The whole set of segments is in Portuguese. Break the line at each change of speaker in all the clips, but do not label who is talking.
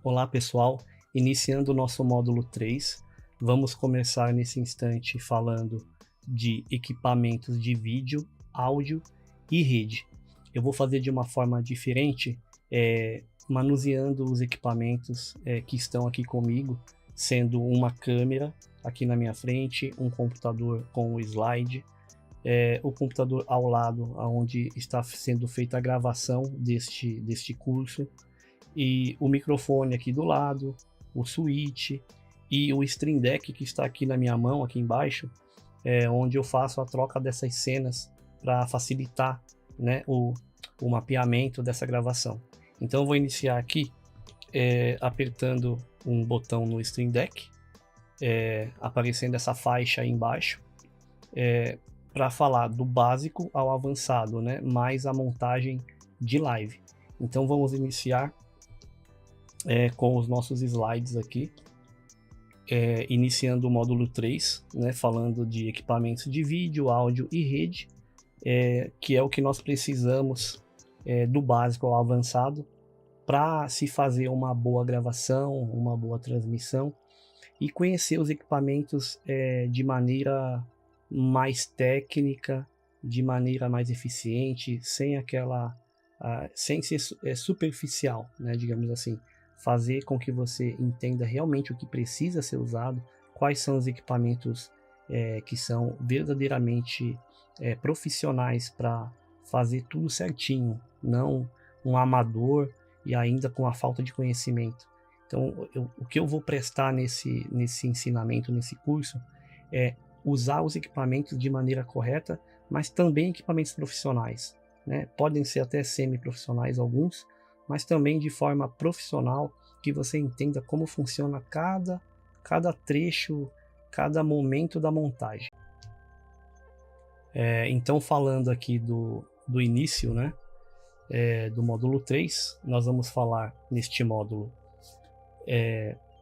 Olá pessoal, iniciando o nosso módulo 3, vamos começar nesse instante falando de equipamentos de vídeo, áudio e rede. Eu vou fazer de uma forma diferente, manuseando os equipamentos que estão aqui comigo, sendo uma câmera aqui na minha frente, um computador com o slide, o computador ao lado, onde está sendo feita a gravação deste curso, e o microfone aqui do lado, o switch e o Stream Deck que está aqui na minha mão, aqui embaixo, onde eu faço a troca dessas cenas para facilitar, né, o mapeamento dessa gravação. Então eu vou iniciar aqui apertando um botão no Stream Deck, aparecendo essa faixa aí embaixo, para falar do básico ao avançado, né, mais a montagem de live. Então vamos iniciar com os nossos slides aqui, iniciando o módulo 3, né, falando de equipamentos de vídeo, áudio e rede, que é o que nós precisamos do básico ao avançado para se fazer uma boa gravação, uma boa transmissão e conhecer os equipamentos de maneira mais técnica, de maneira mais eficiente, sem sem ser superficial, né, digamos assim. Fazer com que você entenda realmente o que precisa ser usado, quais são os equipamentos que são verdadeiramente profissionais para fazer tudo certinho, não um amador e ainda com a falta de conhecimento. Então, o que eu vou prestar nesse ensinamento, nesse curso, é usar os equipamentos de maneira correta, mas também equipamentos profissionais, né? Podem ser até semi-profissionais alguns, mas também de forma profissional, que você entenda como funciona cada trecho, cada momento da montagem. Então, falando aqui do início, né, do módulo 3, nós vamos falar neste módulo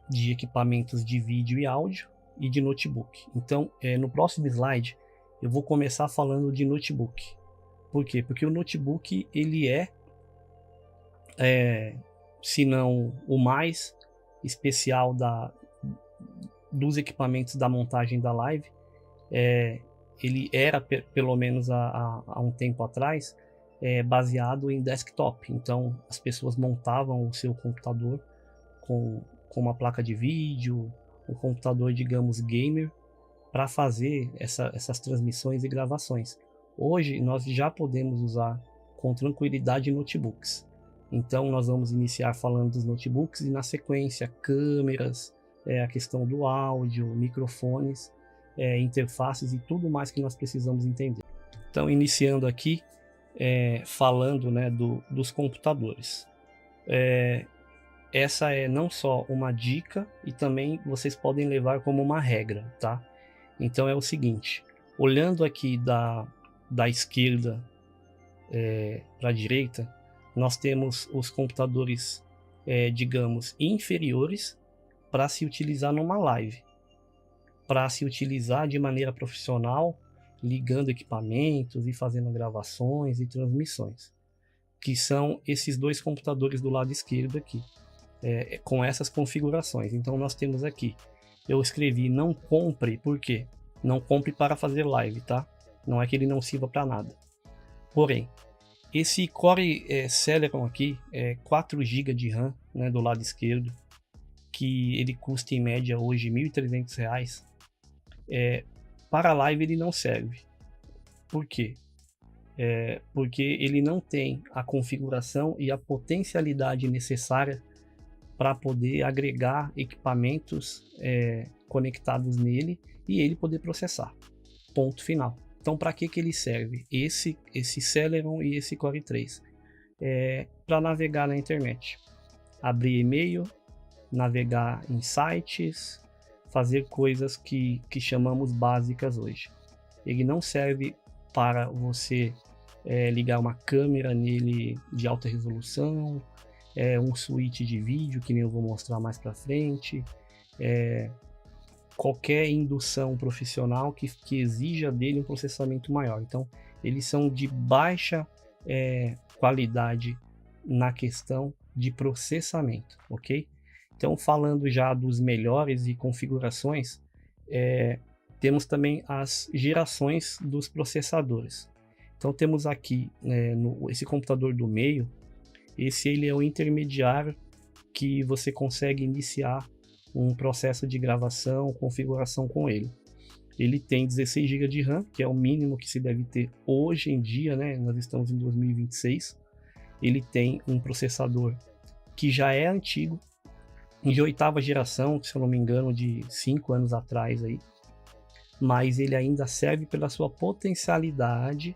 de equipamentos de vídeo e áudio e de notebook. Então, no próximo slide, eu vou começar falando de notebook. Por quê? Porque o notebook, ele se não o mais especial dos equipamentos da montagem da live. Ele era, pelo menos há um tempo atrás, baseado em desktop. Então as pessoas montavam o seu computador com uma placa de vídeo, um computador, digamos, gamer, para fazer essas transmissões e gravações. Hoje nós já podemos usar com tranquilidade notebooks. Então nós vamos iniciar falando dos notebooks e na sequência câmeras, a questão do áudio, microfones, interfaces e tudo mais que nós precisamos entender. Então iniciando aqui falando, né, dos computadores. Essa é não só uma dica e também vocês podem levar como uma regra, tá? Então é o seguinte, olhando aqui da esquerda para a direita, nós temos os computadores, digamos, inferiores para se utilizar numa live, para se utilizar de maneira profissional, ligando equipamentos e fazendo gravações e transmissões, que são esses dois computadores do lado esquerdo aqui, com essas configurações. Então nós temos aqui, eu escrevi não compre, por quê? Não compre para fazer live, tá? Não é que ele não sirva para nada. Porém, esse Core Celeron aqui é 4 GB de RAM, né, do lado esquerdo, que ele custa em média hoje R$ 1.300. Para live ele não serve. Por quê? Porque ele não tem a configuração e a potencialidade necessária para poder agregar equipamentos conectados nele e ele poder processar. Ponto final. Então, para que ele serve? Esse Celeron e esse Core 3? Para navegar na internet. Abrir e-mail, navegar em sites, fazer coisas que chamamos básicas hoje. Ele não serve para você ligar uma câmera nele de alta resolução, um switch de vídeo, que nem eu vou mostrar mais para frente, qualquer indução profissional que exija dele um processamento maior. Então, eles são de baixa qualidade na questão de processamento, ok? Então, falando já dos melhores e configurações, temos também as gerações dos processadores. Então, temos aqui esse computador do meio, ele é o intermediário que você consegue iniciar um processo de gravação, configuração com ele. Ele tem 16 GB de RAM, que é o mínimo que se deve ter hoje em dia, né? Nós estamos em 2026. Ele tem um processador que já é antigo, de 8ª geração, se eu não me engano, de 5 anos atrás aí. Mas ele ainda serve pela sua potencialidade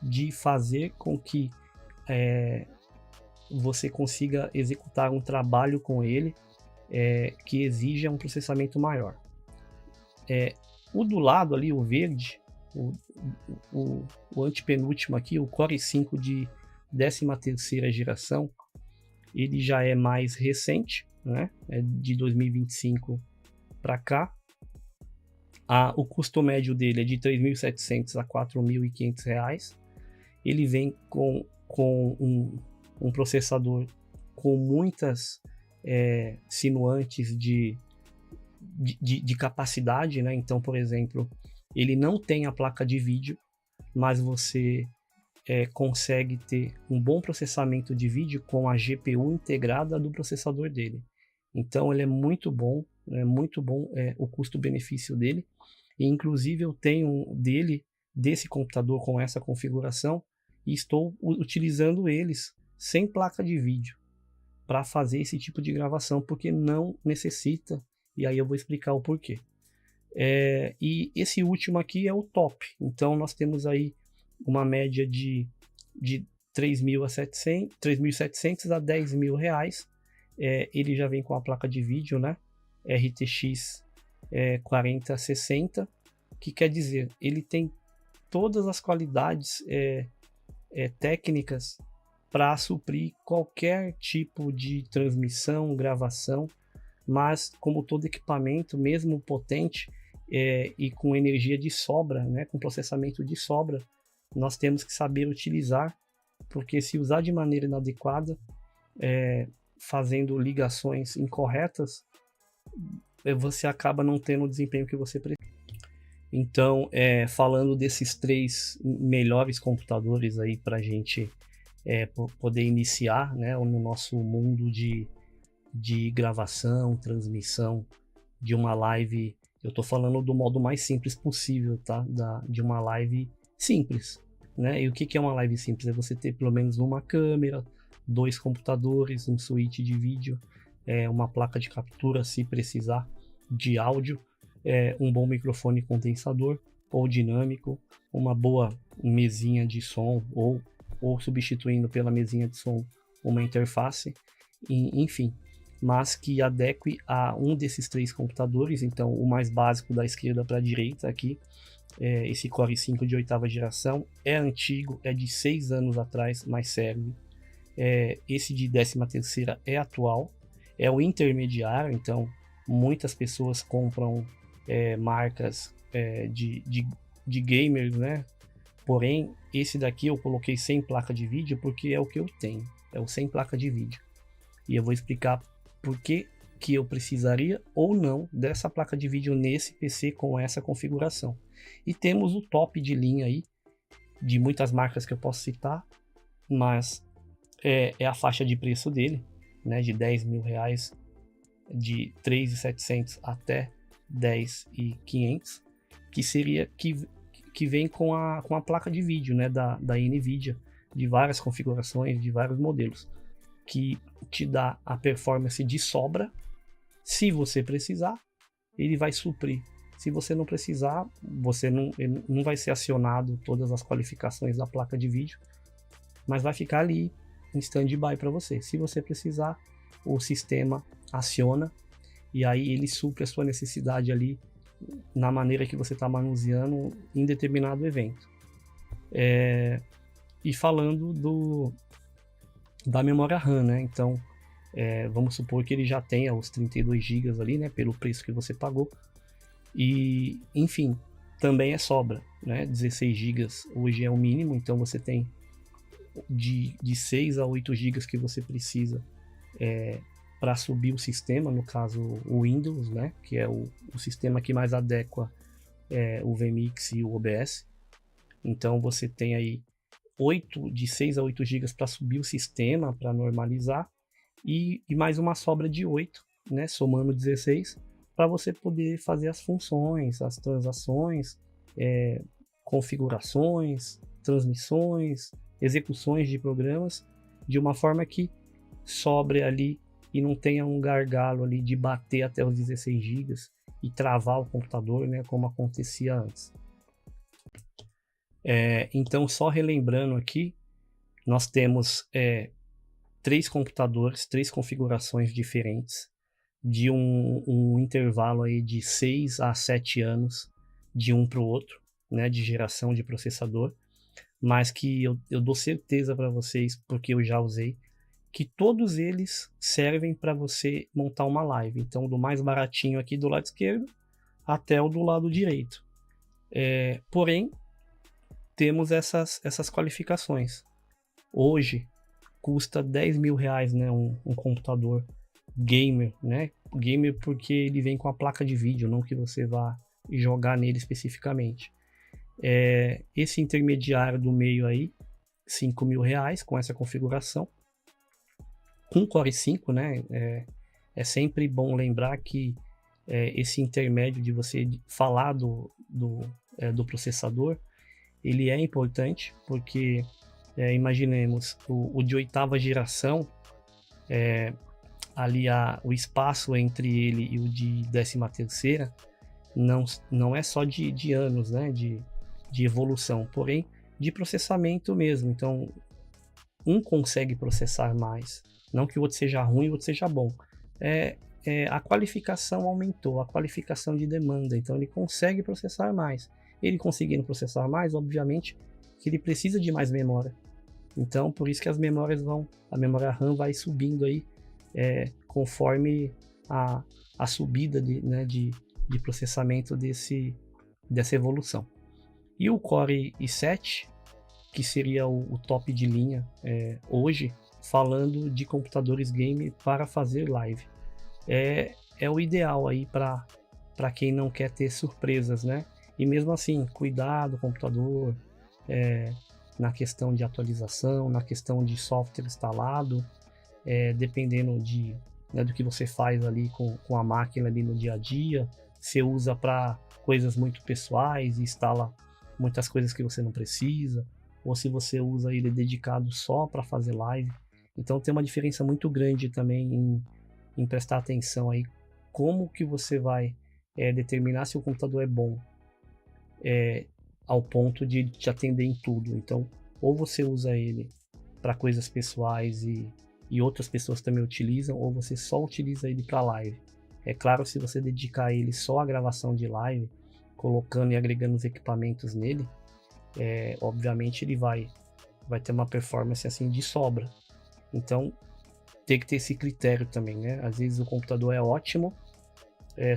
de fazer com que você consiga executar um trabalho com ele que exija um processamento maior. O do lado ali, o verde, o antepenúltimo aqui, o Core i5 de 13ª geração, ele já é mais recente, né? É de 2025 para cá. O custo médio dele é de R$ 3.700 a R$ 4.500. Ele vem com um processador com muitas sinuantes de capacidade, né? Então, por exemplo, ele não tem a placa de vídeo, mas você consegue ter um bom processamento de vídeo com a GPU integrada do processador dele. Então, ele é muito bom o custo-benefício dele. E, inclusive, eu tenho desse computador com essa configuração e estou utilizando eles sem placa de vídeo para fazer esse tipo de gravação, porque não necessita. E aí eu vou explicar o porquê. E esse último aqui é o top. Então nós temos aí uma média de 3.700 a R$ 10.000. Ele já vem com a placa de vídeo, né? RTX 4060, que quer dizer, ele tem todas as qualidades técnicas para suprir qualquer tipo de transmissão, gravação. Mas como todo equipamento, mesmo potente e com energia de sobra, né, com processamento de sobra, nós temos que saber utilizar, porque se usar de maneira inadequada, fazendo ligações incorretas, você acaba não tendo o desempenho que você precisa. Então, falando desses 3 melhores computadores aí para a gente poder iniciar, né, no nosso mundo de gravação, transmissão de uma live. Eu tô falando do modo mais simples possível, tá? De uma live simples, né? E o que é uma live simples? É você ter pelo menos uma câmera, 2 computadores, um switch de vídeo, uma placa de captura, se precisar, de áudio, um bom microfone condensador ou dinâmico, uma boa mesinha de som ou substituindo pela mesinha de som uma interface, enfim, mas que adeque a um desses 3 computadores. Então, o mais básico da esquerda para a direita aqui, esse Core i5 de 8ª geração, é antigo, é de 6 anos atrás, mas serve. Esse de 13ª é atual, é o intermediário, então muitas pessoas compram marcas de gamers, né? Porém, esse daqui eu coloquei sem placa de vídeo porque é o que eu tenho, é o sem placa de vídeo. E eu vou explicar por que eu precisaria ou não dessa placa de vídeo nesse PC com essa configuração. E temos o top de linha aí, de muitas marcas que eu posso citar, mas é a faixa de preço dele, né, de R$ 10.000, de 3.700 até 10.500, que seria que vem com a placa de vídeo, né, da NVIDIA, de várias configurações, de vários modelos, que te dá a performance de sobra. Se você precisar, ele vai suprir. Se você não precisar, ele não vai ser acionado todas as qualificações da placa de vídeo, mas vai ficar ali em stand-by para você. Se você precisar, o sistema aciona e aí ele supre a sua necessidade ali na maneira que você está manuseando em determinado evento. E falando da memória RAM, né? Então, vamos supor que ele já tenha os 32 GB ali, né? Pelo preço que você pagou. E, enfim, também é sobra, né? 16 GB hoje é o mínimo, então você tem de 6 a 8 GB que você precisa para subir o sistema, no caso o Windows, né, que é o sistema que mais adequa o vMix e o OBS. Então você tem aí de 6 a 8 GB para subir o sistema, para normalizar, e mais uma sobra de 8, né, somando 16, para você poder fazer as funções, as transações, configurações, transmissões, execuções de programas, de uma forma que sobre ali e não tenha um gargalo ali de bater até os 16 GB e travar o computador, né, como acontecia antes. Então, só relembrando aqui, nós temos 3 computadores, 3 configurações diferentes, de um intervalo aí de 6 a 7 anos de um para o outro, né, de geração de processador, mas que eu dou certeza para vocês, porque eu já usei, que todos eles servem para você montar uma live. Então, do mais baratinho aqui do lado esquerdo até o do lado direito. Porém, temos essas qualificações. Hoje, custa 10 mil reais, né, um computador gamer, né? Gamer porque ele vem com a placa de vídeo, não que você vá jogar nele especificamente. Esse intermediário do meio aí, 5 mil reais com essa configuração. Com Core 5, né? É sempre bom lembrar que esse intermédio de você falar do processador, ele é importante, porque imaginemos o de 8ª geração, ali o espaço entre ele e o de 13ª não é só de anos, né, de evolução, porém de processamento mesmo. Então um consegue processar mais, não que o outro seja ruim e o outro seja bom, a qualificação aumentou, a qualificação de demanda, então ele consegue processar mais. Ele conseguindo processar mais, obviamente que ele precisa de mais memória. Então, por isso que a memória RAM vai subindo aí, conforme a subida de processamento dessa evolução. E o Core i7, que seria o top de linha hoje, falando de computadores game para fazer live. É o ideal aí para quem não quer ter surpresas, né? E mesmo assim, cuidar do computador, na questão de atualização, na questão de software instalado, dependendo do que você faz ali com a máquina ali no dia a dia. Você usa para coisas muito pessoais e instala muitas coisas que você não precisa, ou se você usa ele dedicado só para fazer live. Então tem uma diferença muito grande também em prestar atenção aí como que você vai determinar se o computador é bom ao ponto de te atender em tudo. Então, ou você usa ele para coisas pessoais e outras pessoas também utilizam, ou você só utiliza ele para live. É claro, se você dedicar ele só à gravação de live, colocando e agregando os equipamentos nele, obviamente ele vai ter uma performance assim de sobra. Então, tem que ter esse critério também, né? Às vezes o computador é ótimo,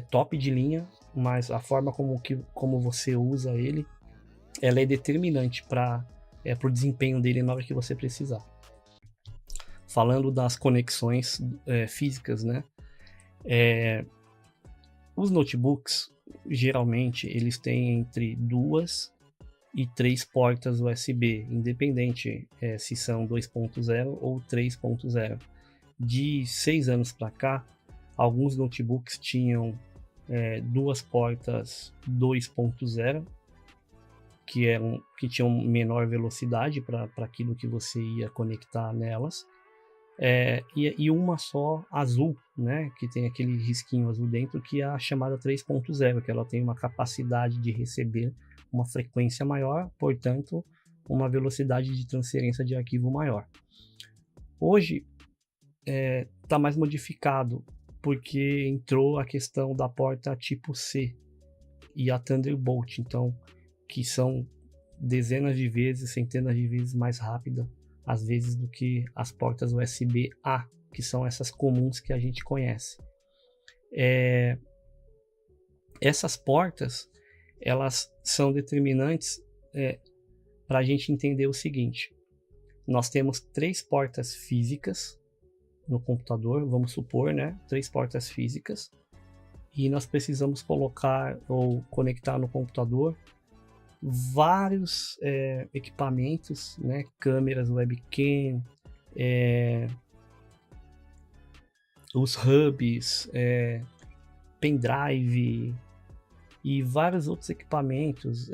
top de linha, mas a forma como você usa ele, ela é determinante para o desempenho dele na hora que você precisar. Falando das conexões físicas, né? Os notebooks, geralmente, eles têm entre 2 e 3 portas USB, independente se são 2.0 ou 3.0. De 6 anos para cá, alguns notebooks tinham 2 portas 2.0, que tinham menor velocidade para aquilo que você ia conectar nelas, e uma só azul, né, que tem aquele risquinho azul dentro, que é a chamada 3.0, que ela tem uma capacidade de receber uma frequência maior, portanto, uma velocidade de transferência de arquivo maior. Hoje está mais modificado, porque entrou a questão da porta tipo C e a Thunderbolt, então, que são dezenas de vezes, centenas de vezes mais rápida, às vezes, do que as portas USB-A, que são essas comuns que a gente conhece. Essas portas, elas são determinantes para a gente entender o seguinte: nós temos 3 portas físicas no computador, vamos supor, né, 3 portas físicas, e nós precisamos colocar ou conectar no computador vários equipamentos, né, câmeras, webcam, os hubs, pendrive e vários outros equipamentos,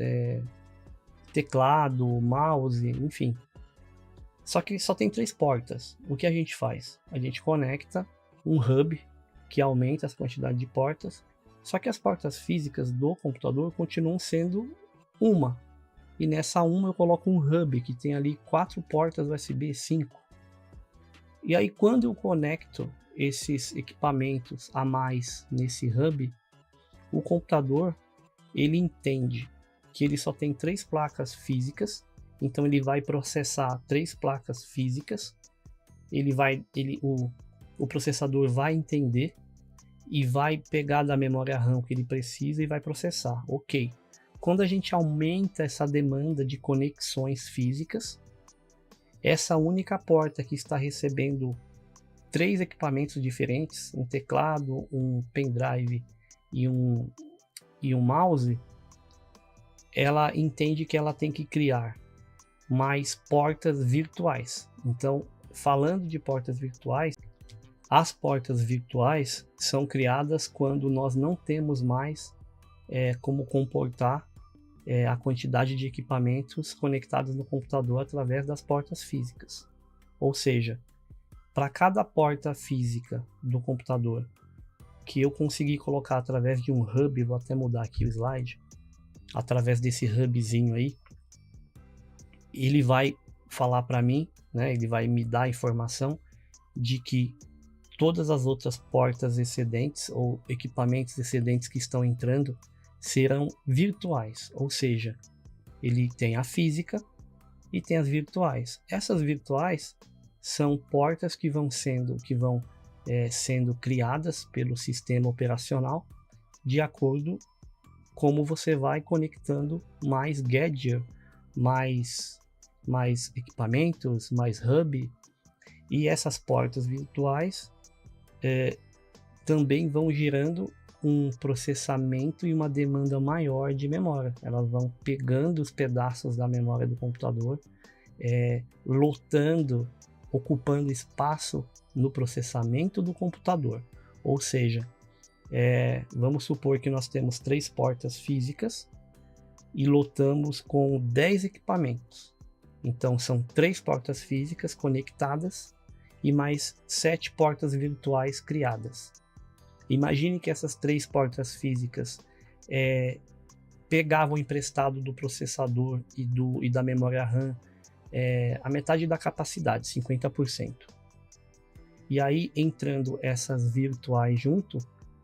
teclado, mouse, enfim. Só que só tem 3 portas. O que a gente faz? A gente conecta um hub que aumenta essa quantidade de portas, só que as portas físicas do computador continuam sendo uma. E nessa uma eu coloco um hub que tem ali 4 portas USB 5. E aí quando eu conecto esses equipamentos a mais nesse hub, o computador ele entende que ele só tem 3 placas físicas, então ele vai processar 3 placas físicas, o processador vai entender e vai pegar da memória RAM que ele precisa e vai processar. Ok. Quando a gente aumenta essa demanda de conexões físicas, essa única porta que está recebendo 3 equipamentos diferentes, um teclado, um pendrive e um mouse, ela entende que ela tem que criar mais portas virtuais. Então, falando de portas virtuais, as portas virtuais são criadas quando nós não temos mais como comportar a quantidade de equipamentos conectados no computador através das portas físicas. Ou seja, para cada porta física do computador que eu conseguir colocar através de um hub, vou até mudar aqui o slide, através desse hubzinho aí, ele vai falar para mim, né, ele vai me dar a informação de que todas as outras portas excedentes ou equipamentos excedentes que estão entrando serão virtuais, ou seja, ele tem a física e tem as virtuais. Essas virtuais são portas que vão sendo criadas pelo sistema operacional de acordo como você vai conectando mais gadget, mais equipamentos, mais hub, e essas portas virtuais também vão gerando um processamento e uma demanda maior de memória. Elas vão pegando os pedaços da memória do computador, lotando, ocupando espaço no processamento do computador. Ou seja, vamos supor que nós temos 3 portas físicas e lotamos com 10 equipamentos. Então são 3 portas físicas conectadas e mais 7 portas virtuais criadas. Imagine que essas 3 portas físicas pegavam emprestado do processador e da memória RAM a metade da capacidade, 50%. E aí, entrando essas virtuais junto,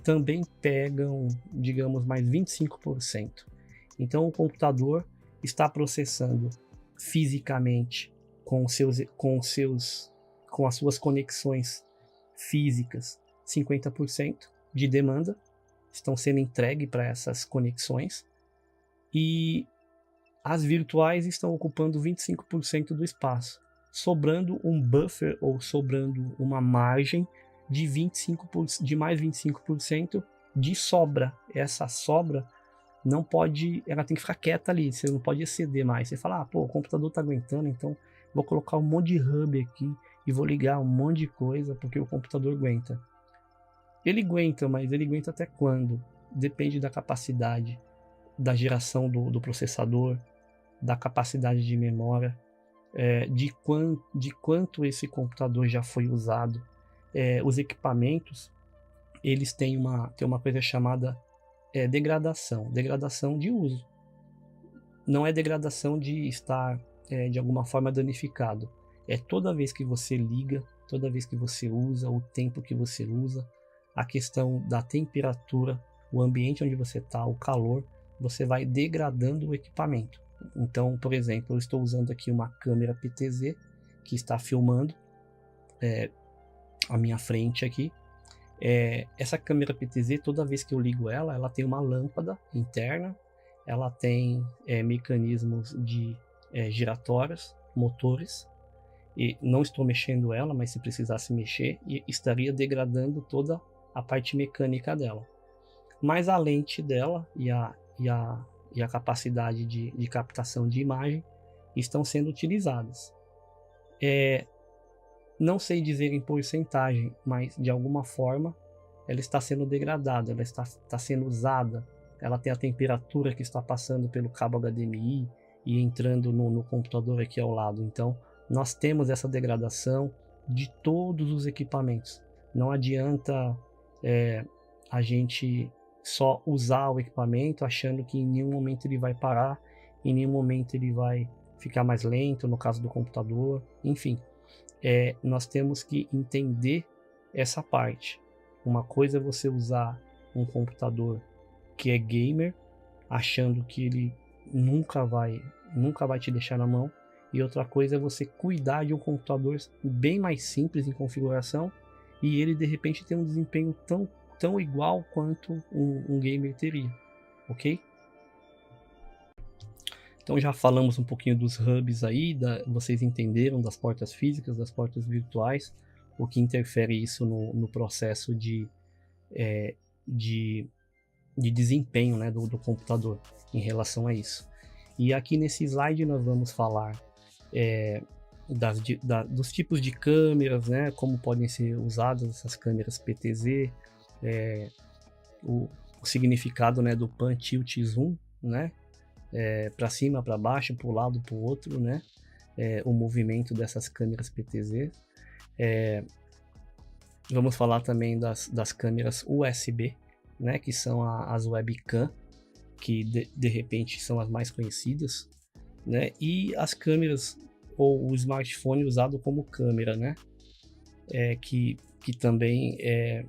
também pegam, digamos, mais 25%. Então o computador está processando fisicamente com as suas conexões físicas 50% de demanda estão sendo entregue para essas conexões, e as virtuais estão ocupando 25% do espaço, sobrando um buffer ou sobrando uma margem de mais 25% de sobra. Essa sobra não pode, ela tem que ficar quieta ali, você não pode exceder mais. Você fala, o computador está aguentando, então vou colocar um monte de hub aqui e vou ligar um monte de coisa porque o computador aguenta. Ele aguenta, mas ele aguenta até quando? Depende da capacidade, da geração do processador, da capacidade de memória, de quanto esse computador já foi usado. Os equipamentos, eles têm uma coisa chamada degradação de uso. Não é degradação de estar de alguma forma danificado. É toda vez que você liga, toda vez que você usa, o tempo que você usa, a questão da temperatura, o ambiente onde você está, o calor, você vai degradando o equipamento. Então, por exemplo, eu estou usando aqui uma câmera PTZ que está filmando a minha frente aqui. Essa câmera PTZ, toda vez que eu ligo ela tem uma lâmpada interna, ela tem mecanismos de giratórios, motores, e não estou mexendo ela, mas se precisasse mexer, estaria degradando toda a parte mecânica dela. Mas a lente dela e a capacidade de captação de imagem estão sendo utilizadas. Não sei dizer em porcentagem, mas de alguma forma ela está sendo degradada, ela está sendo usada, ela tem a temperatura que está passando pelo cabo HDMI e entrando no computador aqui ao lado. Então nós temos essa degradação de todos os equipamentos. Não adianta a gente só usar o equipamento achando que em nenhum momento ele vai parar, em nenhum momento ele vai ficar mais lento, no caso do computador, enfim. Nós temos que entender essa parte. Uma coisa é você usar um computador que é gamer, achando que ele nunca vai te deixar na mão, e outra coisa é você cuidar de um computador bem mais simples em configuração e ele de repente tem um desempenho tão igual quanto um gamer teria, ok? Então já falamos um pouquinho dos hubs aí, vocês entenderam das portas físicas, das portas virtuais, o que interfere isso no processo de desempenho, né, do computador em relação a isso. E aqui nesse slide nós vamos falar dos tipos de câmeras, né, como podem ser usadas essas câmeras PTZ, o significado, né, do pan, tilt e zoom, né, para cima, para baixo, para o lado, para o outro, né, o movimento dessas câmeras PTZ. Vamos falar também das câmeras USB, né, que são as webcam, que de repente são as mais conhecidas, né, e as câmeras ou o smartphone usado como câmera, né, que também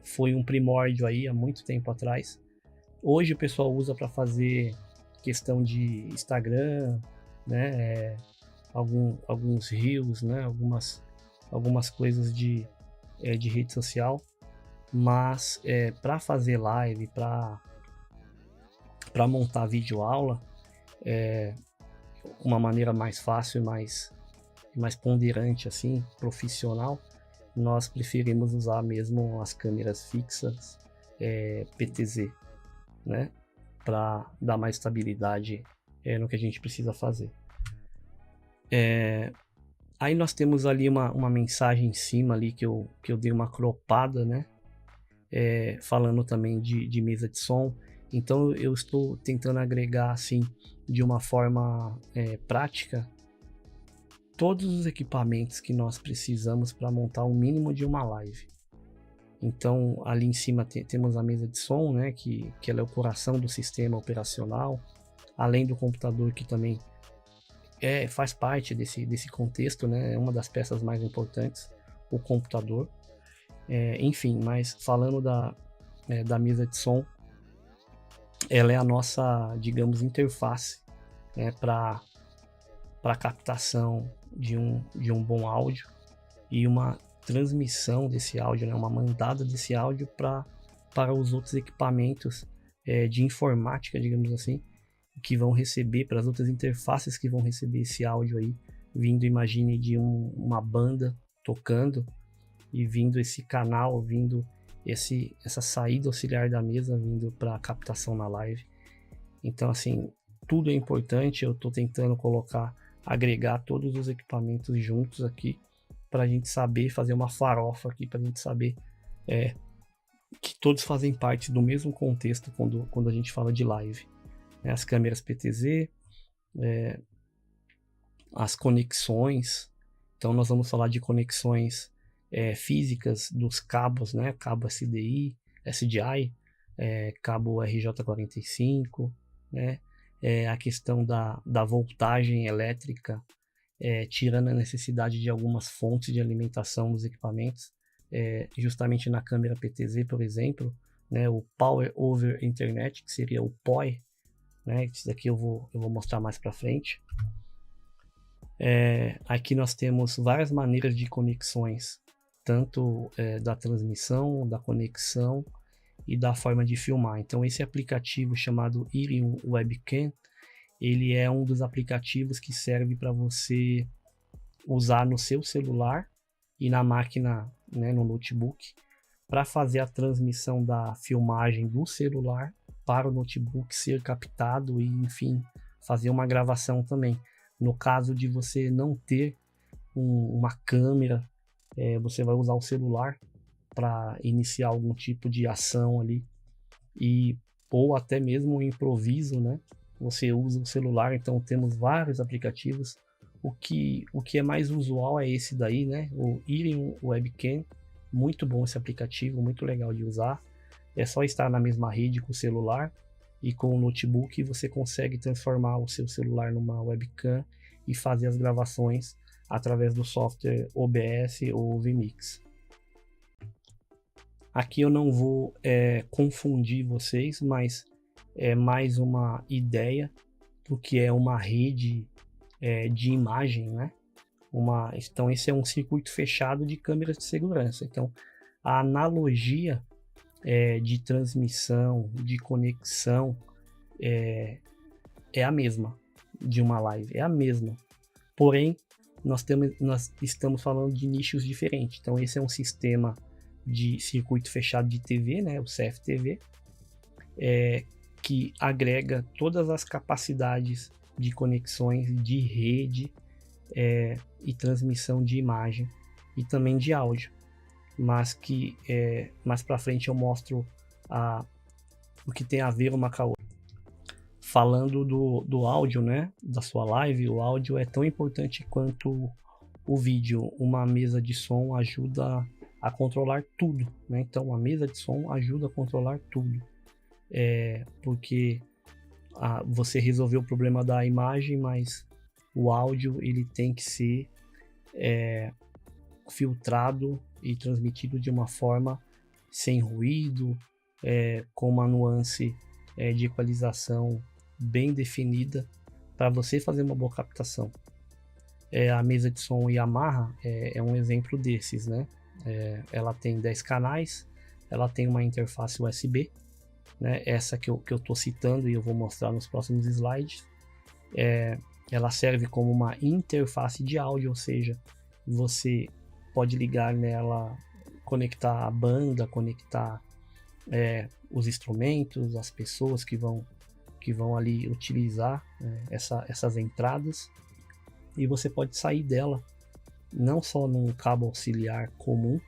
foi um primórdio aí há muito tempo atrás. Hoje o pessoal usa para fazer questão de Instagram, né, alguns reels, né, algumas coisas de rede social, mas para fazer live, para montar vídeo aula, uma maneira mais fácil e mais ponderante, assim, profissional, nós preferimos usar mesmo as câmeras fixas PTZ, né, para dar mais estabilidade no que a gente precisa fazer. Aí nós temos ali uma mensagem em cima ali que eu dei uma cropada, né, falando também de mesa de som. Então eu estou tentando agregar assim de uma forma prática todos os equipamentos que nós precisamos para montar o mínimo de uma live. Então ali em cima temos a mesa de som, né, que ela é o coração do sistema operacional, além do computador, que também faz parte desse contexto, né, é uma das peças mais importantes, o computador. Enfim, mas falando da mesa de som, ela é a nossa, digamos, interface, né, para captação de um bom áudio e uma transmissão desse áudio, né, uma mandada desse áudio para os outros equipamentos de informática, digamos assim, que vão receber, para as outras interfaces que vão receber esse áudio aí, vindo, imagine, de uma banda tocando, e vindo esse canal, vindo essa saída auxiliar da mesa, vindo para captação na live. Então, assim, tudo é importante. Eu estou tentando agregar todos os equipamentos juntos aqui, para a gente saber fazer uma farofa aqui, para a gente saber que todos fazem parte do mesmo contexto quando a gente fala de live. As câmeras PTZ, as conexões. Então nós vamos falar de conexões físicas dos cabos, né? Cabo SDI, cabo RJ45, né? A questão da voltagem elétrica, tirando a necessidade de algumas fontes de alimentação dos equipamentos, justamente na câmera PTZ, por exemplo, né? O Power over Internet, que seria o POE, né? Isso daqui eu vou mostrar mais para frente. Aqui nós temos várias maneiras de conexões, tanto da transmissão, da conexão e da forma de filmar. Então esse aplicativo chamado Irium Webcam, ele é um dos aplicativos que serve para você usar no seu celular e na máquina, né, no notebook, para fazer a transmissão da filmagem do celular para o notebook ser captado e, enfim, fazer uma gravação também. No caso de você não ter uma câmera, você vai usar o celular para iniciar algum tipo de ação ali, ou até mesmo o improviso, né? Você usa o celular, então temos vários aplicativos. O que é mais usual é esse daí, né? O Irium Webcam, muito bom esse aplicativo, muito legal de usar. É só estar na mesma rede com o celular, e com o notebook você consegue transformar o seu celular numa webcam e fazer as gravações através do software OBS ou vMix. Aqui eu não vou confundir vocês, mas é mais uma ideia do que é uma rede de imagem, né? Então esse é um circuito fechado de câmeras de segurança. Então a analogia de transmissão, de conexão é a mesma de uma live, é a mesma. Porém, nós estamos falando de nichos diferentes. Então esse é um sistema de circuito fechado de TV, né, o CFTV, que agrega todas as capacidades de conexões de rede e transmissão de imagem e também de áudio, mas que mais para frente eu mostro o que tem a ver uma com a outra. Falando do áudio, né, da sua live, o áudio é tão importante quanto o vídeo. Uma mesa de som ajuda a controlar tudo, né? Então a mesa de som ajuda a controlar tudo, porque você resolveu o problema da imagem, mas o áudio ele tem que ser filtrado e transmitido de uma forma sem ruído, com uma nuance de equalização bem definida para você fazer uma boa captação. A mesa de som Yamaha é um exemplo desses, né? Ela tem 10 canais, ela tem uma interface USB, né? Essa que eu estou citando e eu vou mostrar nos próximos slides. Ela serve como uma interface de áudio, ou seja, você pode ligar nela, conectar a banda, conectar os instrumentos, as pessoas que vão ali utilizar essas entradas, e você pode sair dela não só num cabo auxiliar comum,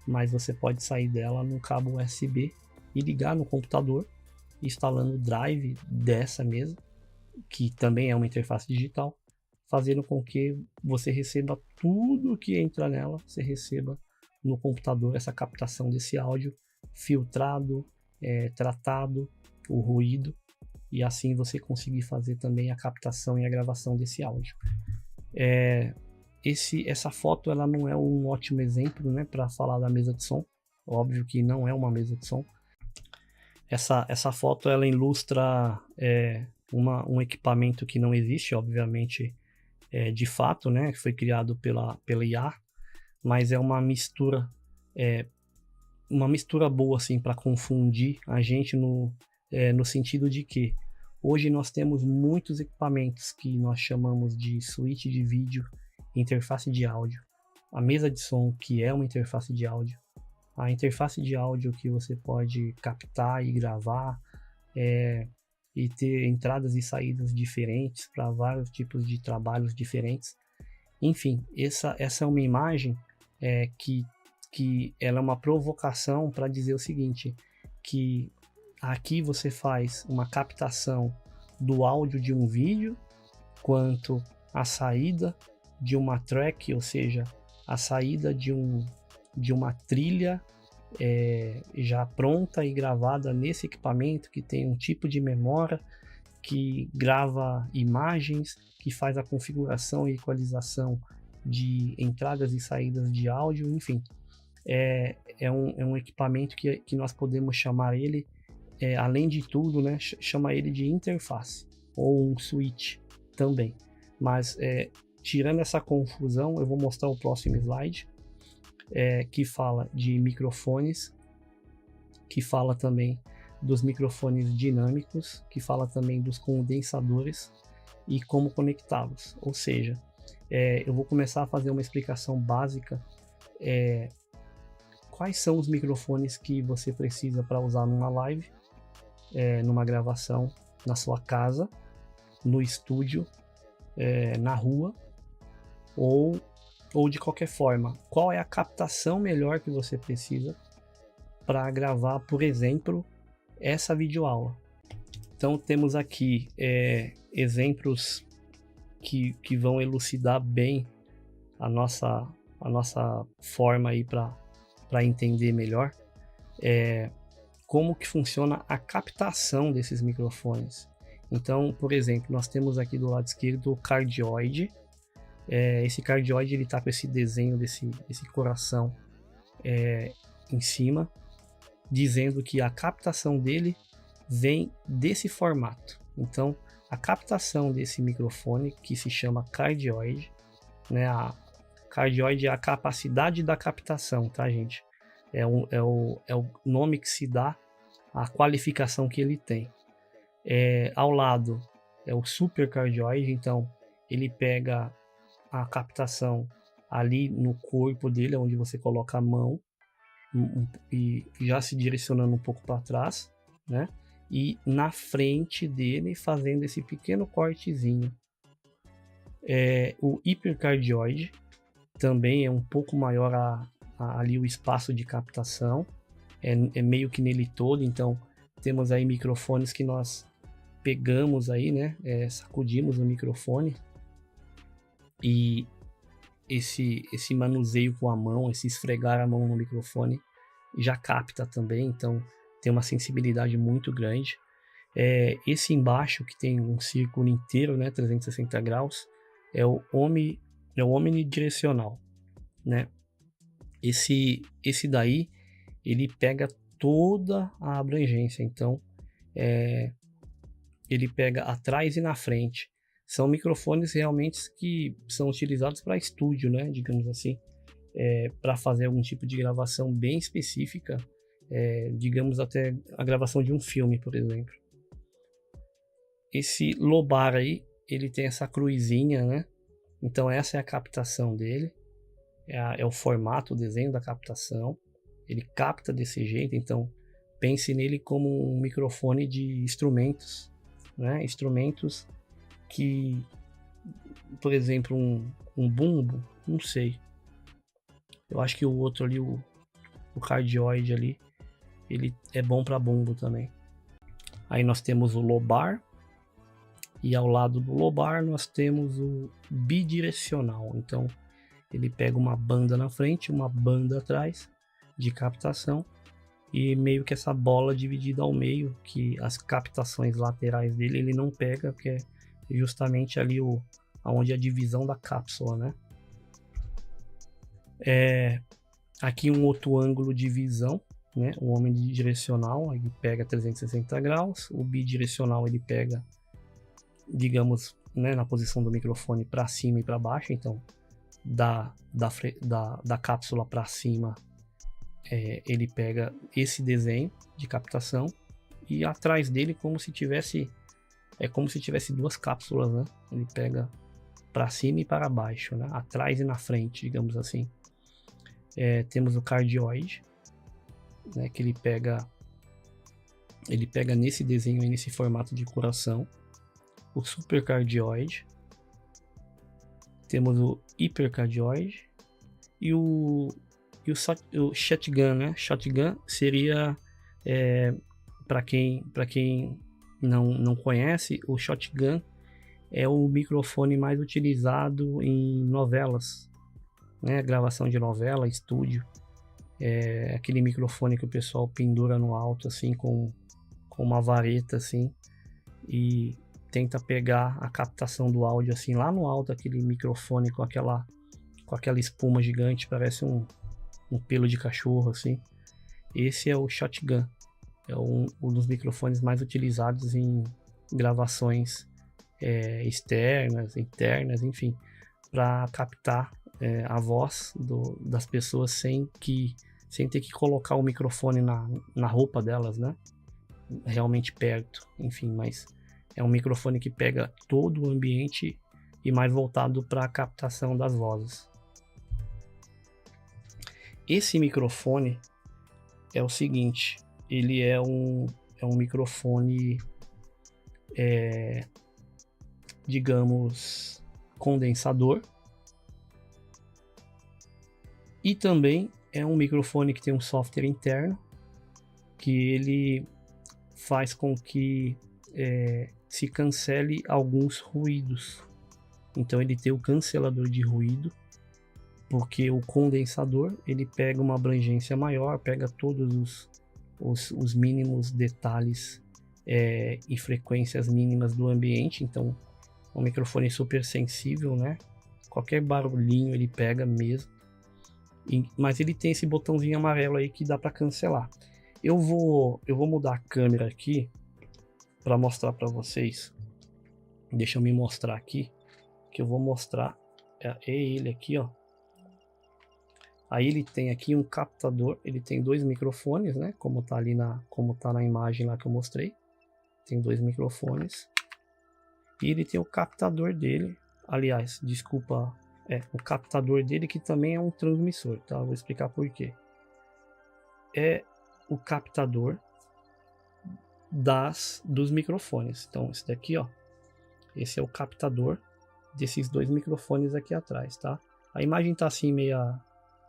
mas você pode sair dela num cabo USB e ligar no computador, instalando o drive dessa mesa, que também é uma interface digital, fazendo com que você receba tudo que entra nela, você receba no computador essa captação desse áudio filtrado, tratado, o ruído, e assim você conseguir fazer também a captação e a gravação desse áudio. Essa foto ela não é um ótimo exemplo, né, para falar da mesa de som. Óbvio que não é uma mesa de som. Essa foto ela ilustra um equipamento que não existe, obviamente, de fato, né, que foi criado pela IA, mas é uma mistura boa assim para confundir a gente no sentido de que hoje nós temos muitos equipamentos que nós chamamos de suíte de vídeo, interface de áudio, a mesa de som, que é uma interface de áudio, a interface de áudio que você pode captar e gravar e ter entradas e saídas diferentes para vários tipos de trabalhos diferentes. Enfim, essa é uma imagem que ela é uma provocação para dizer o seguinte, que aqui você faz uma captação do áudio de um vídeo, quanto a saída de uma track, ou seja, a saída de uma trilha já pronta e gravada nesse equipamento, que tem um tipo de memória, que grava imagens, que faz a configuração e equalização de entradas e saídas de áudio, enfim. É um equipamento que nós podemos chamar ele, além de tudo, né, chama ele de interface, ou um switch também. Mas tirando essa confusão, eu vou mostrar o próximo slide, que fala de microfones, que fala também dos microfones dinâmicos, que fala também dos condensadores e como conectá-los. Ou seja, Eu vou começar a fazer uma explicação básica. Quais são os microfones que você precisa para usar numa live, numa gravação, na sua casa, no estúdio, na rua, ou de qualquer forma. Qual é a captação melhor que você precisa para gravar, por exemplo, essa videoaula? Então temos aqui exemplos que vão elucidar bem a nossa forma aí para entender melhor como que funciona a captação desses microfones. Então, por exemplo, nós temos aqui do lado esquerdo o cardioide. Esse cardioide ele está com esse desenho desse coração em cima, dizendo que a captação dele vem desse formato. Então, a captação desse microfone, que se chama cardioide, né? A cardioide é a capacidade da captação, tá, gente? É o nome que se dá à qualificação que ele tem. Ao lado é o supercardioide, então ele pega a captação ali no corpo dele, onde você coloca a mão e já se direcionando um pouco para trás, né? E na frente dele fazendo esse pequeno cortezinho. O hipercardioide também é um pouco maior ali o espaço de captação, é meio que nele todo. Então temos aí microfones que nós pegamos aí, né? Sacudimos o microfone e esse manuseio com a mão, esse esfregar a mão no microfone já capta também, então tem uma sensibilidade muito grande. Esse embaixo que tem um círculo inteiro, né, 360 graus, é o omnidirecional, né? Esse daí ele pega toda a abrangência, então ele pega atrás e na frente. São microfones realmente que são utilizados para estúdio, né, digamos assim, para fazer algum tipo de gravação bem específica, digamos até a gravação de um filme, por exemplo. Esse lobar aí, ele tem essa cruzinha, né? Então essa é a captação dele, é o formato, o desenho da captação. Ele capta desse jeito, então pense nele como um microfone de instrumentos, né? Instrumentos que, por exemplo, um bumbo, não sei. Eu acho que o outro ali, o cardioide ali, ele é bom para bumbo também. Aí nós temos o lobar, e ao lado do lobar nós temos o bidirecional. Então ele pega uma banda na frente, uma banda atrás de captação, e meio que essa bola dividida ao meio, que as captações laterais dele ele não pega, porque é justamente ali onde a divisão da cápsula, né? Aqui um outro ângulo de visão, né? O omnidirecional ele pega 360 graus, o bidirecional ele pega, digamos, né, na posição do microfone para cima e para baixo. Então da cápsula para cima ele pega esse desenho de captação, e atrás dele como se tivesse duas cápsulas, né? Ele pega para cima e para baixo, né? Atrás e na frente, digamos assim. Temos o cardioide, né? Que ele pega nesse desenho aí, nesse formato de coração. O supercardioide, temos o hipercardioide e o shotgun, né? Shotgun seria, para quem não conhece, o shotgun é o microfone mais utilizado em novelas, né? Gravação de novela, estúdio. É aquele microfone que o pessoal pendura no alto assim com uma vareta assim e tenta pegar a captação do áudio assim lá no alto, aquele microfone com aquela espuma gigante, parece um pelo de cachorro assim. Esse é o shotgun, é um dos microfones mais utilizados em gravações externas, internas, enfim, para captar a voz das pessoas sem ter que colocar o microfone na roupa delas, né? Realmente perto, enfim, mas é um microfone que pega todo o ambiente e mais voltado para a captação das vozes. Esse microfone é o seguinte, ele é um microfone, digamos, condensador, e também é um microfone que tem um software interno que ele faz com que se cancele alguns ruídos. Então ele tem o cancelador de ruído, porque o condensador ele pega uma abrangência maior, pega todos os mínimos detalhes e frequências mínimas do ambiente. Então é um microfone super sensível, né? Qualquer barulhinho ele pega mesmo. Mas ele tem esse botãozinho amarelo aí que dá para cancelar. Eu vou mudar a câmera aqui para mostrar para vocês. Deixa eu me mostrar aqui, que eu vou mostrar ele aqui, ó. Aí ele tem aqui um captador, ele tem dois microfones, né? Como tá ali como tá na imagem lá que eu mostrei. Tem dois microfones. E ele tem o captador dele, aliás, desculpa, o captador dele que também é um transmissor, tá? Eu vou explicar por quê. É o captador dos microfones. Então, esse daqui, ó, esse é o captador desses dois microfones aqui atrás, tá? A imagem tá assim meio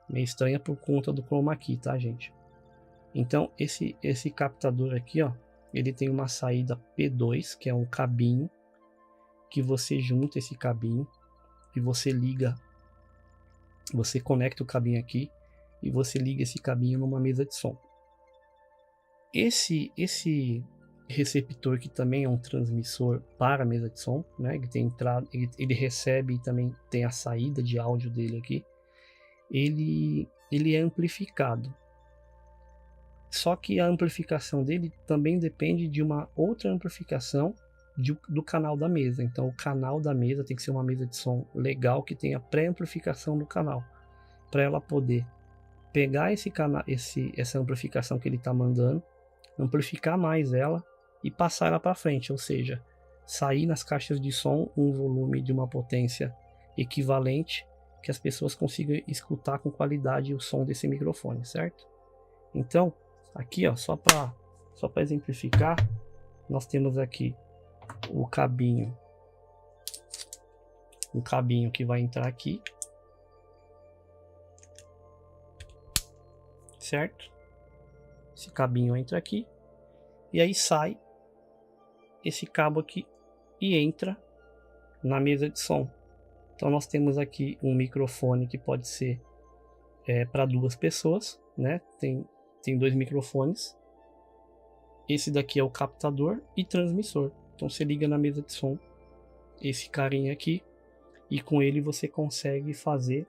estranha por conta do chroma key, tá, gente? Então, esse captador aqui, ó, ele tem uma saída P2, que é um cabinho, que você junta esse cabinho e você liga, você conecta o cabinho aqui e você liga esse cabinho numa mesa de som. Esse receptor, que também é um transmissor para a mesa de som, né? Ele tem entrada, ele recebe e também tem a saída de áudio dele aqui. Ele é amplificado. Só que a amplificação dele também depende de uma outra amplificação do canal da mesa. Então o canal da mesa tem que ser uma mesa de som legal, que tenha pré-amplificação do canal, para ela poder pegar essa amplificação que ele está mandando, amplificar mais ela e passar ela para frente, ou seja, sair nas caixas de som um volume de uma potência equivalente, que as pessoas consigam escutar com qualidade o som desse microfone, certo? Então, aqui, ó, só para exemplificar, nós temos aqui o cabinho que vai entrar aqui, certo? Esse cabinho entra aqui e aí sai esse cabo aqui e entra na mesa de som. Então nós temos aqui um microfone que pode ser para duas pessoas, né? Tem dois microfones. Esse daqui é o captador e transmissor. Então você liga na mesa de som esse carinha aqui e com ele você consegue fazer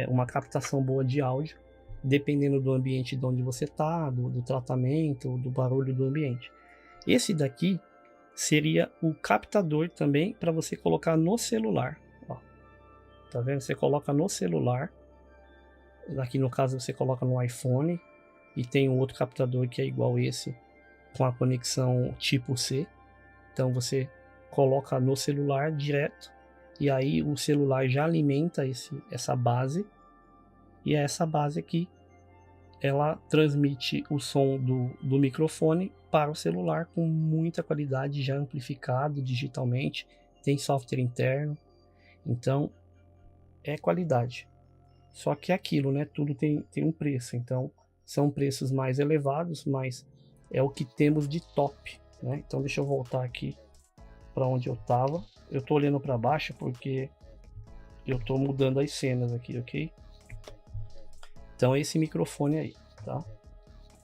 uma captação boa de áudio, dependendo do ambiente de onde você está, do tratamento, do barulho do ambiente. Esse daqui seria o captador também para você colocar no celular. Ó, tá vendo? Você coloca no celular. Aqui no caso você coloca no iPhone. E tem um outro captador que é igual esse, com a conexão tipo C. Então você coloca no celular direto. E aí o celular já alimenta essa base. E essa base aqui, ela transmite o som do microfone para o celular com muita qualidade, já amplificado digitalmente. Tem software interno. Então é qualidade. Só que é aquilo, né? Tudo tem um preço. Então são preços mais elevados, mas é o que temos de top, né? Então deixa eu voltar aqui para onde eu estava. Eu tô olhando para baixo porque eu tô mudando as cenas aqui, ok? Então esse microfone aí, tá?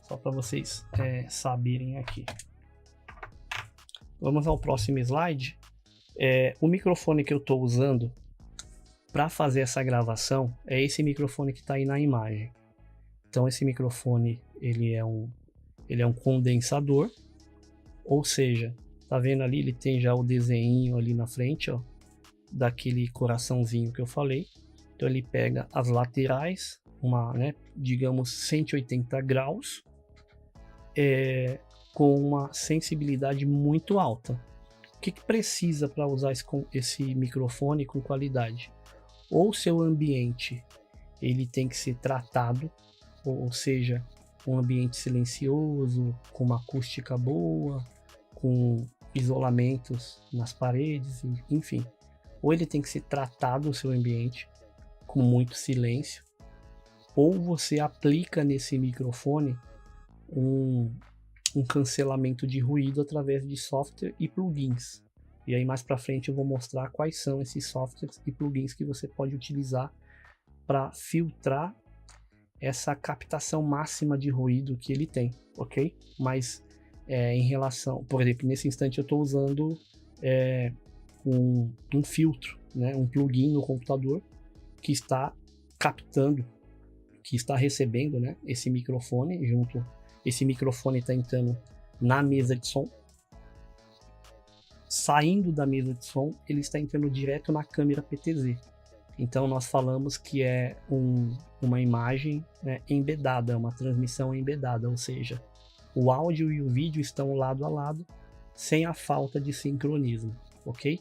Só para vocês saberem aqui. Vamos ao próximo slide. O microfone que eu estou usando para fazer essa gravação é esse microfone que está aí na imagem. Então esse microfone ele é um condensador, ou seja, tá vendo ali, ele tem já o desenho ali na frente, ó, daquele coraçãozinho que eu falei. Então ele pega as laterais, digamos 180 graus, com uma sensibilidade muito alta, que precisa para usar esse microfone com qualidade? Ou seu ambiente ele tem que ser tratado, ou seja, um ambiente silencioso, com uma acústica boa, com isolamentos nas paredes, enfim. Ou ele tem que ser tratado o seu ambiente com muito silêncio, ou você aplica nesse microfone um cancelamento de ruído através de software e plugins. E aí mais para frente eu vou mostrar quais são esses softwares e plugins que você pode utilizar para filtrar essa captação máxima de ruído que ele tem, ok? Mas em relação, por exemplo, nesse instante eu estou usando um filtro, né, um plugin no computador que está captando, que está recebendo, né, esse microfone junto. Esse microfone está entrando na mesa de som, saindo da mesa de som, ele está entrando direto na câmera PTZ. Então nós falamos que é uma imagem, né, embedada, uma transmissão embedada, ou seja, o áudio e o vídeo estão lado a lado, sem a falta de sincronismo, ok?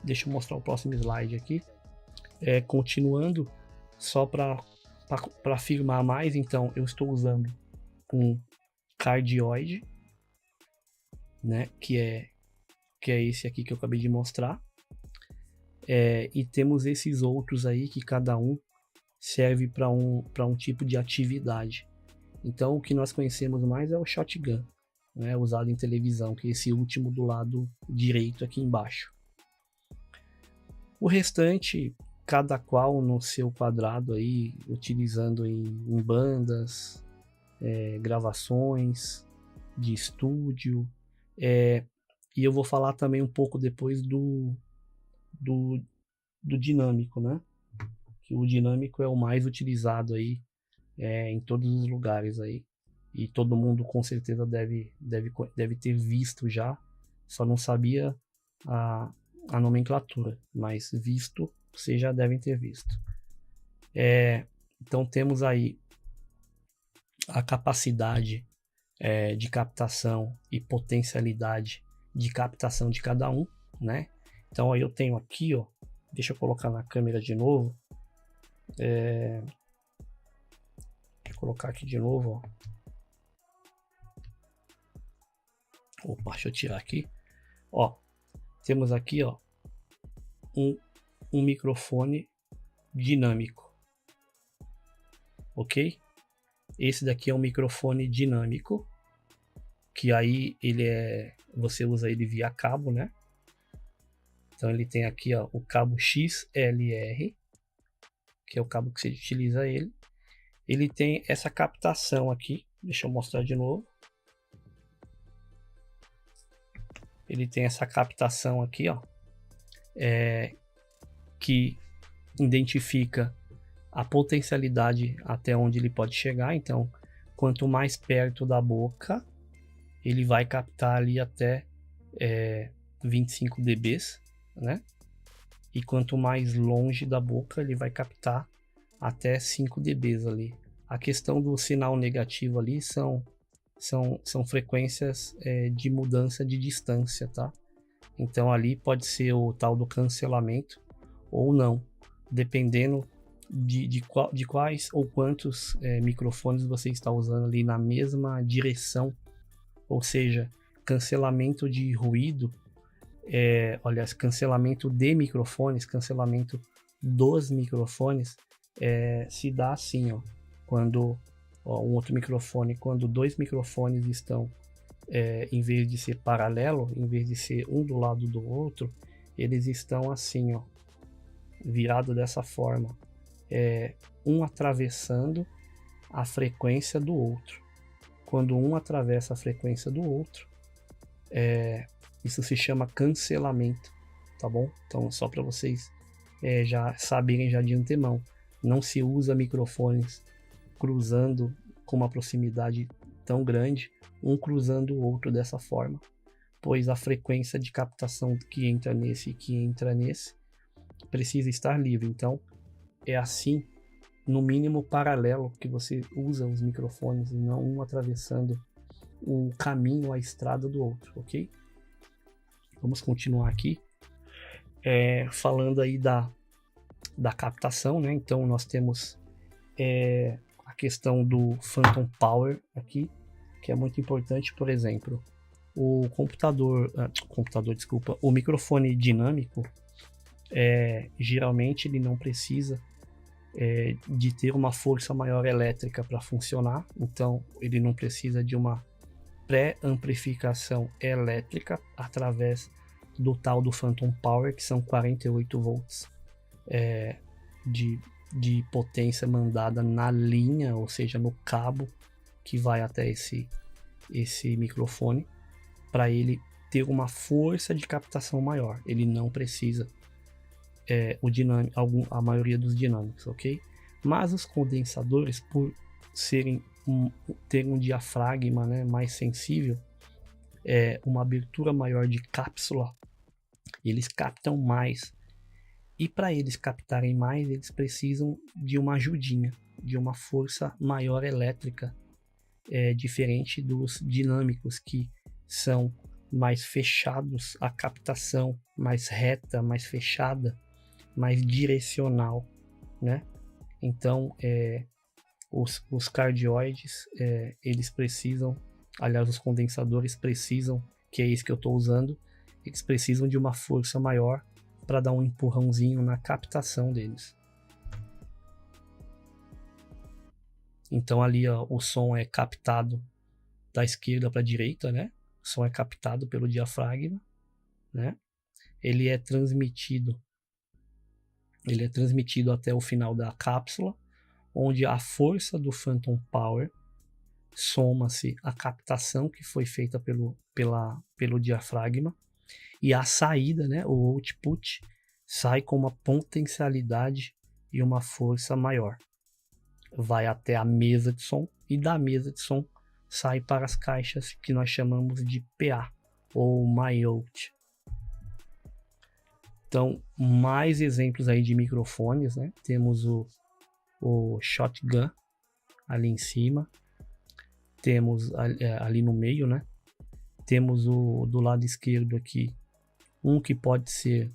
Deixa eu mostrar o próximo slide aqui. Continuando, só para afirmar mais, então eu estou usando um cardioide, né, que é esse aqui que eu acabei de mostrar. E temos esses outros aí que cada um serve para um tipo de atividade. Então o que nós conhecemos mais é o shotgun, né, usado em televisão, que é esse último do lado direito aqui embaixo. O restante, cada qual no seu quadrado aí, utilizando em bandas, gravações de estúdio. E eu vou falar também um pouco depois do dinâmico, né? Que o dinâmico é o mais utilizado aí em todos os lugares aí. E todo mundo com certeza deve ter visto já, só não sabia a nomenclatura, mas visto, vocês já devem ter visto. Então temos aí a capacidade de captação e potencialidade de captação de cada um, né? Então aí eu tenho aqui, ó, deixa eu colocar na câmera de novo. Deixa eu colocar aqui de novo, ó. Opa, deixa eu tirar aqui. Ó, temos aqui, ó, um microfone dinâmico, ok? Esse daqui é um microfone dinâmico, que aí você usa ele via cabo, né? Então ele tem aqui, ó, o cabo XLR, que é o cabo que você utiliza ele. Ele tem essa captação aqui, deixa eu mostrar de novo. Ele tem essa captação aqui, ó, que identifica a potencialidade até onde ele pode chegar. Então, quanto mais perto da boca, ele vai captar ali até 25 dB, né? E quanto mais longe da boca, ele vai captar até 5 dB ali. A questão do sinal negativo ali são frequências de mudança de distância, tá? Então ali pode ser o tal do cancelamento ou não, dependendo de quais ou quantos microfones você está usando ali na mesma direção. Ou seja, cancelamento de ruído, olha, cancelamento de microfones, cancelamento dos microfones se dá assim, ó, quando um outro microfone, quando dois microfones estão em vez de ser paralelo, em vez de ser um do lado do outro, eles estão assim, ó, virado dessa forma, um atravessando a frequência do outro. Quando um atravessa a frequência do outro, isso se chama cancelamento, tá bom? Então só para vocês já saberem já de antemão, não se usa microfones cruzando com uma proximidade tão grande, um cruzando o outro dessa forma, pois a frequência de captação que entra nesse e que entra nesse precisa estar livre. Então é assim, no mínimo paralelo, que você usa os microfones, e não um atravessando o caminho, a estrada do outro, ok? vamos continuar aqui falando aí da captação, né? Então nós temos a questão do Phantom Power aqui, que é muito importante. Por exemplo, o o microfone dinâmico, geralmente ele não precisa de ter uma força maior elétrica para funcionar, então ele não precisa de uma pré-amplificação elétrica através do tal do Phantom Power, que são 48 volts de potência mandada na linha, ou seja, no cabo que vai até esse microfone, para ele ter uma força de captação maior. Ele não precisa a maioria dos dinâmicos, ok? Mas os condensadores, por ter um diafragma, né, mais sensível, uma abertura maior de cápsula, eles captam mais. E para eles captarem mais, eles precisam de uma ajudinha, de uma força maior elétrica, diferente dos dinâmicos, que são mais fechados, a captação mais reta, mais fechada, mais direcional, né? Então, os cardioides, eles precisam, aliás, os condensadores precisam, que é esse que eu estou usando, eles precisam de uma força maior para dar um empurrãozinho na captação deles. Então ali, ó, o som é captado da esquerda para a direita, né? O som é captado pelo diafragma, né? Ele é transmitido até o final da cápsula, onde a força do Phantom Power soma-se à captação que foi feita pelo diafragma, e a saída, né, o output, sai com uma potencialidade e uma força maior. Vai até a mesa de som, e da mesa de som sai para as caixas que nós chamamos de PA, ou MyOut. Então, mais exemplos aí de microfones, né? Temos o Shotgun ali em cima, temos ali no meio, né? Temos do lado esquerdo aqui, um que pode ser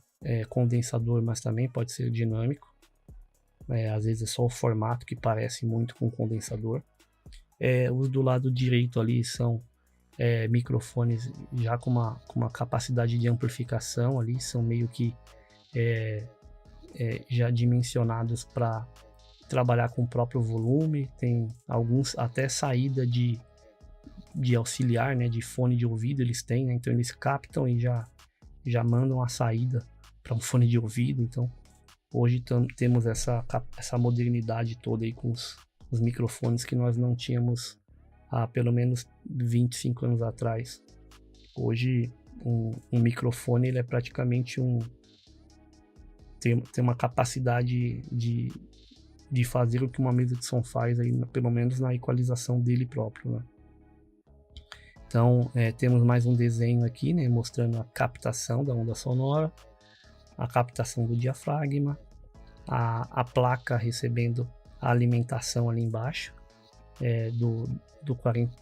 condensador, mas também pode ser dinâmico. Às vezes é só o formato que parece muito com condensador. Os do lado direito ali são microfones já com uma capacidade de amplificação ali, são meio que já dimensionados para trabalhar com o próprio volume. Tem alguns até saída de auxiliar, né, de fone de ouvido eles têm, né? Então eles captam e já mandam a saída para um fone de ouvido. Então hoje temos essa modernidade toda aí com os microfones que nós não tínhamos há pelo menos 25 anos atrás. Hoje um microfone ele é praticamente tem uma capacidade de fazer o que uma mesa de som faz, aí, pelo menos na equalização dele próprio, né? Então temos mais um desenho aqui, né, mostrando a captação da onda sonora, a captação do diafragma, a placa recebendo a alimentação ali embaixo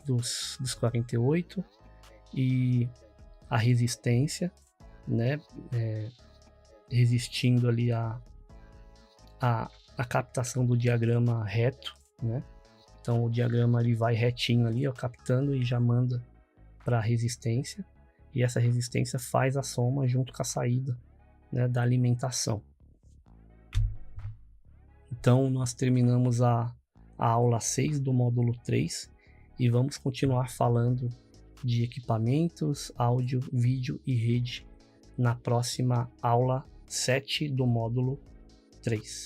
dos 48, e a resistência, né, resistindo ali a captação do diagrama reto, né? Então o diagrama ele vai retinho ali, ó, captando e já manda para a resistência, e essa resistência faz a soma junto com a saída, né, da alimentação. Então nós terminamos a aula 6 do módulo 3 e vamos continuar falando de equipamentos, áudio, vídeo e rede na próxima aula 7 do módulo 3.